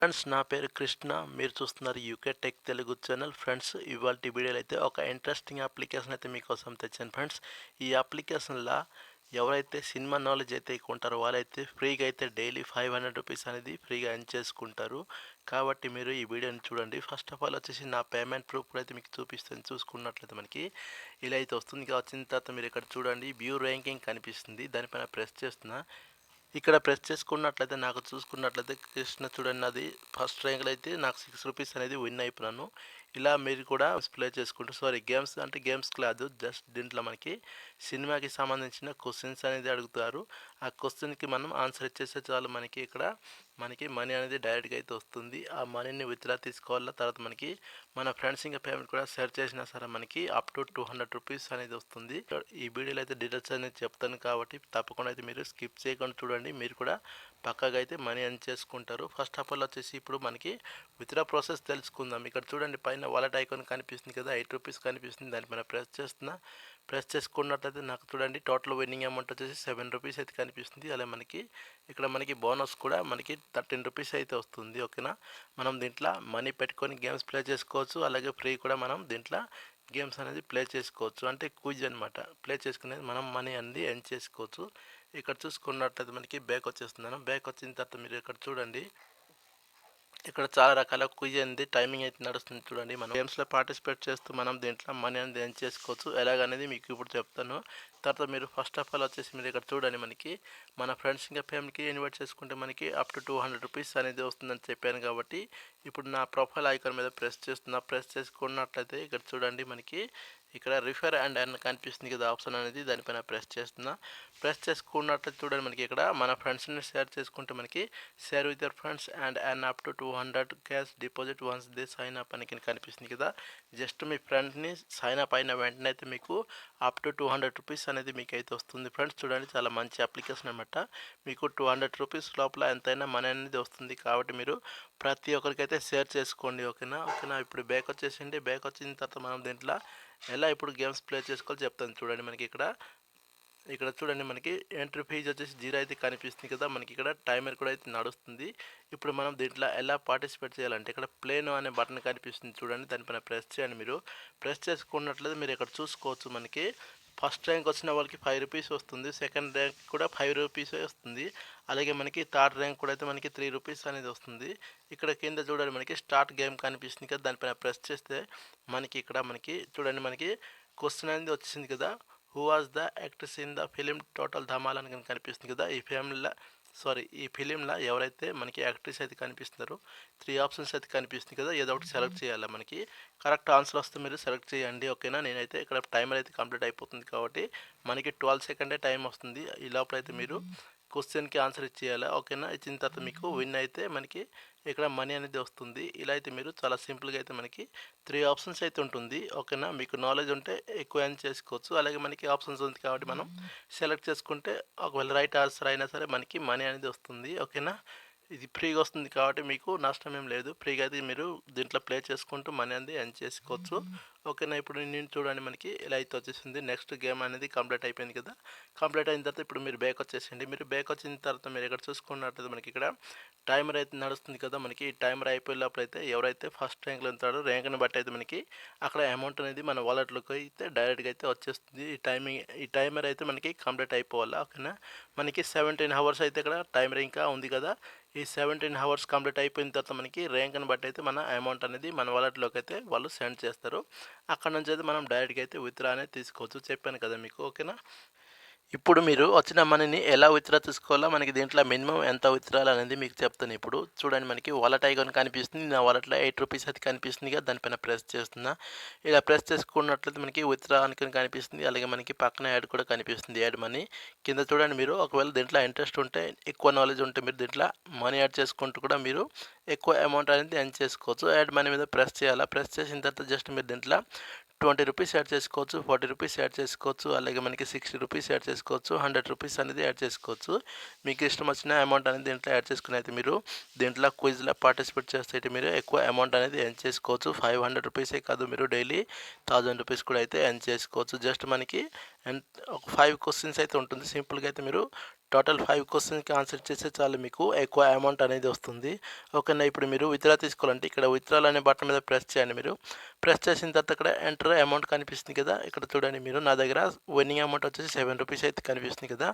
Friends, నా పేరు కృష్ణ. మీరు చూస్తున్నారు UK tech Telugu channel. Friends, ఇవాల్టి వీడియోలో అయితే ఒక ఇంట్రెస్టింగ్ అప్లికేషన్ అయితే మీకోసం తెచ్చాను ఫ్రెండ్స్. ఈ అప్లికేషన్లో ఎవరైతే సినిమా నాలెడ్జ్ అయితే కొంటారో వాళ్ళైతే ఫ్రీగా అయితే డైలీ 500 రూపీస్ అనేది ఫ్రీగా ఎర్న్ చేసుకుంటారు. కాబట్టి మీరు ఈ వీడియోని చూడండి. ఫస్ట్ ఆఫ్ ఆల్ వచ్చేసి నా పేమెంట్ ప్రూఫ్ కూడా అయితే మీకు చూపిస్తాను. చూసుకున్నట్లయితే మనకి ఇలా అయితే వస్తుంది. వచ్చిన తర్వాత మీరు ఇక్కడ చూడండి, వ్యూ ర్యాంకింగ్ కనిపిస్తుంది. దానిపైన ప్రెస్ చేస్తున్నా. ఇక్కడ ప్రెస్ చేసుకున్నట్లయితే నాకు చూసుకున్నట్లయితే కృష్ణ చూడండి, అది ఫస్ట్ ర్యాంక్లో అయితే నాకు 6 రూపీస్ అనేది విన్ అయిపోయినాను. ఇలా మీరు కూడా ప్లే చేసుకుంటూ గేమ్స్ అంటే గేమ్స్ కాదు, జస్ట్ దీంట్లో మనకి సినిమాకి సంబంధించిన క్వశ్చన్స్ అనేది అడుగుతారు. ఆ క్వశ్చన్కి మనం ఆన్సర్ ఇచ్చేస్తే చాలు, మనకి మనీ అనేది డైరెక్ట్గా అయితే వస్తుంది. ఆ మనీని విత్డ్రా తీసుకోవాలా. తర్వాత మనకి మన ఫ్రెండ్స్ ఇంకా పేమెంట్ కూడా షేర్ చేసినా సరే మనకి అప్ టు 200 రూపీస్ అనేది వస్తుంది. ఈ వీడియోలో అయితే డీటెయిల్స్ అనేది చెప్తాను కాబట్టి తప్పకుండా అయితే మీరు స్కిప్ చేయకుండా చూడండి. మీరు కూడా పక్కాగా అయితే మనీ ఎర్న్ చేసుకుంటారు. ఫస్ట్ ఆఫ్ ఆల్ వచ్చేసి ఇప్పుడు మనకి విత్డ్రా ప్రాసెస్ తెలుసుకుందాం. ఇక్కడ చూడండి, పైన వాలెట్ ఐకాన్ కనిపిస్తుంది కదా, 8 రూపీస్ కనిపిస్తుంది. దానిపైన ప్రెస్ చేసుకున్నట్లయితే నాకు చూడండి టోటల్ విన్నింగ్ అమౌంట్ వచ్చేసి 7 రూపీస్ అయితే కనిపిస్తుంది. అలా మనకి బోనస్ కూడా మనకి 13 రూపీస్ అయితే వస్తుంది. ఓకేనా, మనం దీంట్లో మనీ పెట్టుకొని గేమ్స్ ప్లే చేసుకోవచ్చు. అలాగే ఫ్రీ కూడా మనం దీంట్లో గేమ్స్ అనేది ప్లే చేసుకోవచ్చు. అంటే క్విజ్ అనమాట. ప్లే చేసుకునేది మనం మనీ అనేది ఎర్న్ చేసుకోవచ్చు. ఇక్కడ చూసుకున్నట్లయితే మనకి బ్యాక్ వచ్చేస్తున్నాను. బ్యాక్ వచ్చిన తర్వాత మీరు ఇక్కడ చూడండి, ఇక్కడ చాలా రకాల క్విజ్ అనేది టైమింగ్ అయితే నడుస్తుంది. చూడండి, మనం గేమ్స్లో పార్టిసిపేట్ చేస్తూ మనం దీంట్లో మనీ అనేది ఎర్న్ చేసుకోవచ్చు. ఎలాగనేది మీకు ఇప్పుడు చెప్తాను. తర్వాత మీరు ఫస్ట్ ఆఫ్ ఆల్ వచ్చేసి మీరు ఇక్కడ చూడండి, మనకి మన ఫ్రెండ్స్ ఇంకా ఫ్యామిలీకి ఇన్వైట్ చేసుకుంటే మనకి అప్ టు 200 రూపీస్ అనేది వస్తుందని చెప్పాను. కాబట్టి ఇప్పుడు నా ప్రొఫైల్ ఐకాన్ మీద ప్రెస్ చేసుకున్నట్లయితే ఇక్కడ చూడండి, మనకి ఇక్కడ రిఫర్ అండ్ ఎర్న్ కనిపిస్తుంది కదా ఆప్షన్ అనేది, దానిపైన ప్రెస్ చేసుకున్నట్లయితే చూడండి, మనకి ఇక్కడ మన ఫ్రెండ్స్ని షేర్ చేసుకుంటే మనకి share with your friends and earn up to 200 cash deposit once they sign up అని కనిపిస్తుంది కదా. జస్ట్ మీ ఫ్రెండ్ని సైన్ అప్ అయిన వెంటనే అయితే మీకు అప్ టు 200 రూపీస్ అనేది మీకు అయితే వస్తుంది. ఫ్రెండ్స్ చూడండి, చాలా మంచి అప్లికేషన్ అనమాట. మీకు 200 రూపీస్ లోపల ఎంతైనా మనీ అనేది వస్తుంది. కాబట్టి మీరు ప్రతి ఒక్కరికైతే షేర్ చేసుకోండి. ఓకేనా. ఇప్పుడు బ్యాక్ వచ్చేసింది. బ్యాక్ వచ్చిన తర్వాత మనం దీంట్లో ఎలా ఇప్పుడు గేమ్స్ ప్లే చేసుకోవాలో చెప్తాను. చూడండి, మనకి ఇక్కడ చూడండి, మనకి ఎంట్రీ ఫీజు వచ్చేసి 0 అయితే కనిపిస్తుంది కదా. మనకి ఇక్కడ టైమర్ కూడా అయితే నడుస్తుంది. ఇప్పుడు మనం దీంట్లో ఎలా పార్టిసిపేట్ చేయాలంటే ఇక్కడ ప్లేనో అనే బటన్ కనిపిస్తుంది చూడండి, దానిపైన ప్రెస్ చేయండి. మీరు ప్రెస్ చేసుకున్నట్లయితే మీరు ఇక్కడ చూసుకోవచ్చు, మనకి ఫస్ట్ ర్యాంక్ వచ్చిన వాళ్ళకి 5 రూపీస్ వస్తుంది. సెకండ్ ర్యాంక్ కూడా 5 రూపీస్ వస్తుంది. అలాగే మనకి థర్డ్ ర్యాంక్ కూడా అయితే మనకి 3 రూపీస్ అనేది వస్తుంది. ఇక్కడ కింద చూడండి, మనకి స్టార్ట్ గేమ్ కనిపిస్తుంది కదా, దానిపైన ప్రెస్ చేస్తే మనకి చూడండి, మనకి క్వశ్చన్ అనేది వచ్చింది కదా, who was the actors in the film total Dhamaal అని కనిపిస్తుంది కదా. ఈ ఫిలింలో ఎవరైతే మనకి యాక్ట్రెస్ అయితే కనిపిస్తున్నారో 3 ఆప్షన్స్ అయితే కనిపిస్తుంది కదా, ఏదో ఒకటి సెలెక్ట్ చేయాలి. మనకి కరెక్ట్ ఆన్సర్ వస్తే మీరు సెలెక్ట్ చేయండి. ఓకేనా, నేనైతే ఇక్కడ టైమర్ అయితే కంప్లీట్ అయిపోతుంది కాబట్టి మనకి 12 సెకండే టైం వస్తుంది. ఈ లోపల అయితే మీరు క్వశ్చన్కి ఆన్సర్ ఇచ్చేయాలి. ఓకేనా, ఇచ్చిన తర్వాత మీకు విన్ అయితే మనకి ఇక్కడ మనీ అనేది వస్తుంది. ఇలా అయితే మీరు చాలా సింపుల్గా అయితే మనకి 3 ఆప్షన్స్ అయితే ఉంటుంది. ఓకేనా, మీకు నాలెడ్జ్ ఉంటే ఎక్కువ ఎర్న్ చేసుకోవచ్చు. అలాగే మనకి ఆప్షన్స్ ఉంది కాబట్టి మనం సెలెక్ట్ చేసుకుంటే ఒకవేళ రైట్ ఆన్సర్ అయినా సరే మనకి మనీ అనేది వస్తుంది. ఓకేనా, ఇది ఫ్రీగా వస్తుంది కాబట్టి మీకు నష్టం ఏం లేదు. ఫ్రీగా అయితే మీరు దీంట్లో ప్లే చేసుకుంటూ మనీ అనేది ఎర్న్ చేసుకోవచ్చు. ఓకేనా, ఇప్పుడు నేను చూడండి, మనకి ఇలా అయితే వచ్చేసింది. నెక్స్ట్ గేమ్ అనేది కంప్లీట్ అయిపోయింది కదా. కంప్లీట్ అయిన తర్వాత ఇప్పుడు మీరు బ్యాక్ వచ్చేసింది. మీరు బ్యాక్ వచ్చిన తర్వాత మీరు ఇక్కడ చూసుకున్నట్లయితే మనకి ఇక్కడ టైమర్ అయితే నడుస్తుంది కదా. మనకి ఈ టైమర్ అయిపోయేటప్పుడు అయితే ఎవరైతే ఫస్ట్ ర్యాంక్లో ఉంటాడో ర్యాంక్ని బట్టి అయితే మనకి అక్కడ అమౌంట్ అనేది మన వాలెట్లోకి అయితే డైరెక్ట్గా అయితే వచ్చేస్తుంది. ఈ టైమర్ అయితే మనకి కంప్లీట్ అయిపోవాలి. ఓకేనా, మనకి 17 అవర్స్ అయితే ఇక్కడ టైమర్ ఇంకా ఉంది కదా. ఈ 17 అవర్స్ కంప్లీట్ అయిపోయిన తర్వాత మనకి ర్యాంక్ని బట్టి అయితే మన అమౌంట్ అనేది మన వాలెట్లోకి అయితే వాళ్ళు సెండ్ చేస్తారు. అక్కడ నుంచి అయితే మనం డైరెక్ట్గా అయితే విత్డ్రా అనేది తీసుకోవచ్చు. చెప్పాను కదా మీకు. ఓకేనా, ఇప్పుడు మీరు వచ్చిన మనీని ఎలా విత్డ్రా తీసుకోవాలో మనకి దీంట్లో మినిమం ఎంత విత్డ్రాల్ అనేది మీకు చెప్తాను. ఇప్పుడు చూడండి, మనకి వాలెట్ ఐకాన్ కనిపిస్తుంది. నా వాలెట్లో 8 రూపీస్ అయితే కనిపిస్తుంది కదా, దానిపైన ప్రెస్ చేస్తున్నా. ఇలా ప్రెస్ చేసుకున్నట్లయితే మనకి విత్డ్రా అని కనిపిస్తుంది. అలాగే మనకి పక్కన యాడ్ కూడా కనిపిస్తుంది, యాడ్ మనీ కింద. చూడండి, మీరు ఒకవేళ దీంట్లో ఇంట్రెస్ట్ ఉంటే, ఎక్కువ నాలెడ్జ్ ఉంటే మీరు దీంట్లో మనీ యాడ్ చేసుకుంటూ కూడా మీరు ఎక్కువ అమౌంట్ అనేది ఎర్న్ చేసుకోవచ్చు. యాడ్ మనీ మీద ప్రెస్ చేయాలా. ప్రెస్ చేసిన తర్వాత జస్ట్ మీరు దీంట్లో 20 రూపీస్ యాడ్ చేసుకోవచ్చు, 40 రూపీస్ యాడ్ చేసుకోవచ్చు, అలాగే మనకి 60 రూపీస్ యాడ్ చేసుకోవచ్చు, 100 రూపీస్ అనేది యాడ్ చేసుకోవచ్చు. మీకు ఇష్టం వచ్చిన అమౌంట్ అనేది దీంట్లో యాడ్ చేసుకుని అయితే మీరు దీంట్లో క్విజ్లో పార్టిసిపేట్ చేస్తే మీరు ఎక్కువ అమౌంట్ అనేది ఎర్న్ చేసుకోవచ్చు. 500 రూపీసే కాదు, మీరు డైలీ 1000 రూపీస్ కూడా అయితే ఎర్న్ చేసుకోవచ్చు. జస్ట్ మనకి ఒక 5 క్వశ్చన్స్ అయితే ఉంటుంది. సింపుల్గా అయితే మీరు టోటల్ 5 క్వెషన్స్‌కి ఆన్సర్ చేస్తే చాలు మీకు ఎక్కువ అమౌంట్ అనేది వస్తుంది. ఓకేనా. ఇప్పుడు మీరు విత్‌డ్రా తీసుకోవాలంటే ఇక్కడ విత్‌డ్రాల్ అనే బటన్ మీద ప్రెస్ చేయండి మీరు. ప్రెస్ చేసిన తర్వాత ఇక్కడ ఎంటర్ అమౌంట్ కనిపిస్తుంది కదా! ఇక్కడ చూడండి మీరు నా దగ్గర విన్నింగ్ అమౌంట్ వచ్చేసి ₹7 అయితే కనిపిస్తుంది కదా!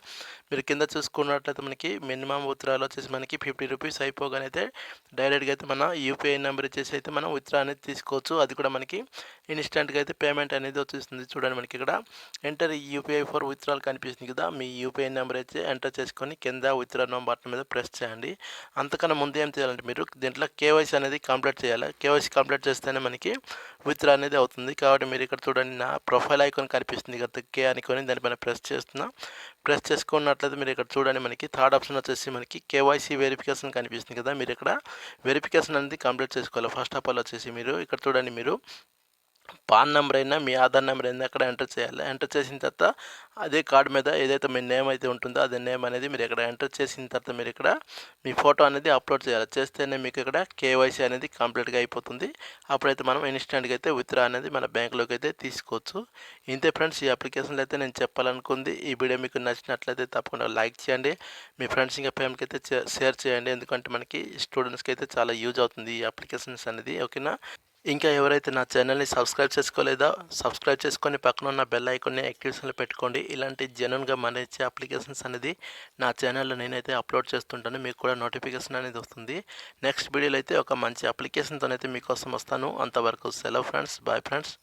మీరు కింద చూసుకున్నట్లయితే మనకి మినిమమ్ విత్‌డ్రాల్ వచ్చేసి మనకి ₹50 అయిపోగానే అయితే డైరెక్ట్‌గా అయితే మన యూపీఐ నెంబర్ ఇచ్చేసి అయితే మనం విత్‌డ్రా అనేది తీసుకోవచ్చు. అది కూడా మనకి ఇన్‌స్టాంట్‌గా అయితే పేమెంట్ అనేది వచ్చేస్తుంది. చూడండి మనకి ఇక్కడ ఎంటర్ యూపీఐ ఫర్ విత్‌డ్రాల్ కనిపిస్తుంది కదా! మీ యూపీఐ నెంబర్ అయితే ఎంటర్ చేసుకొని కింద విత్‌డ్రా నౌ బటన్ మీద ప్రెస్ చేయండి. అంతకన్నా ముందు ఏం చేయాలంటే మీరు దీంట్లో కేవైసీ అనేది కంప్లీట్ చేయాలి. కేవైసీ కంప్లీట్ చేస్తేనే మనకి విత్‌డ్రా అనేది అవుతుంది. కాబట్టి మీరు ఇక్కడ చూడండి నా ప్రొఫైల్ ఐకాన్ కనిపిస్తుంది కదా! కే అనుకొని దానిపైన ప్రెస్ చేస్తున్నా. ప్రెస్ చేసుకున్నట్లయితే మీరు ఇక్కడ చూడండి మనకి థర్డ్ ఆప్షన్ వచ్చేసి మనకి కేవైసీ వెరిఫికేషన్ కనిపిస్తుంది కదా! మీరు ఇక్కడ వెరిఫికేషన్ అనేది కంప్లీట్ చేసుకోవాలి. ఫస్ట్ ఆఫ్ ఆల్ వచ్చేసి మీరు ఇక్కడ చూడండి మీరు పాన్ నెంబర్ అయినా మీ ఆధార్ నెంబర్ అయినా అక్కడ ఎంటర్ చేయాలి. ఎంటర్ చేసిన తర్వాత అదే కార్డ్ మీద ఏదైతే మీ నేమ్ అయితే ఉంటుందో అదే నేమ్ అనేది మీరు ఇక్కడ ఎంటర్ చేసిన తర్వాత మీరు ఇక్కడ మీ ఫోటో అనేది అప్లోడ్ చేయాలి. చేస్తేనే మీకు ఇక్కడ కేవైసీ అనేది కంప్లీట్గా అయిపోతుంది. అప్పుడైతే మనం ఇన్స్టెంట్గా అయితే విత్‌డ్రా అనేది మన బ్యాంక్లోకి అయితే తీసుకోవచ్చు. ఇంతే ఫ్రెండ్స్, ఈ అప్లికేషన్లో అయితే నేను చెప్పాలనుకుంది. ఈ వీడియో మీకు నచ్చినట్లయితే తప్పకుండా లైక్ చేయండి. మీ ఫ్రెండ్స్ ఇంకా ఫ్యామిలీకి అయితే షేర్ చేయండి. ఎందుకంటే మనకి స్టూడెంట్స్కి అయితే చాలా యూజ్ అవుతుంది ఈ అప్లికేషన్స్ అనేది. ఓకేనా. ఇంకా ఎవరైతే నా ఛానల్ని సబ్స్క్రైబ్ చేసుకోలేదో సబ్స్క్రైబ్ చేసుకొని పక్కన ఉన్న బెల్ ఐకాన్ని యాక్టివేషన్లో పెట్టుకోండి. ఇలాంటి జెన్యూన్గా మన ఇచ్చే అప్లికేషన్స్ అనేది నా ఛానల్లో నేనైతే అప్లోడ్ చేస్తుంటాను. మీకు కూడా నోటిఫికేషన్ అనేది వస్తుంది. నెక్స్ట్ వీడియోలో అయితే ఒక మంచి అప్లికేషన్తోనైతే మీకోసం వస్తాను. అంతవరకు సెలవు ఫ్రెండ్స్. Bye friends.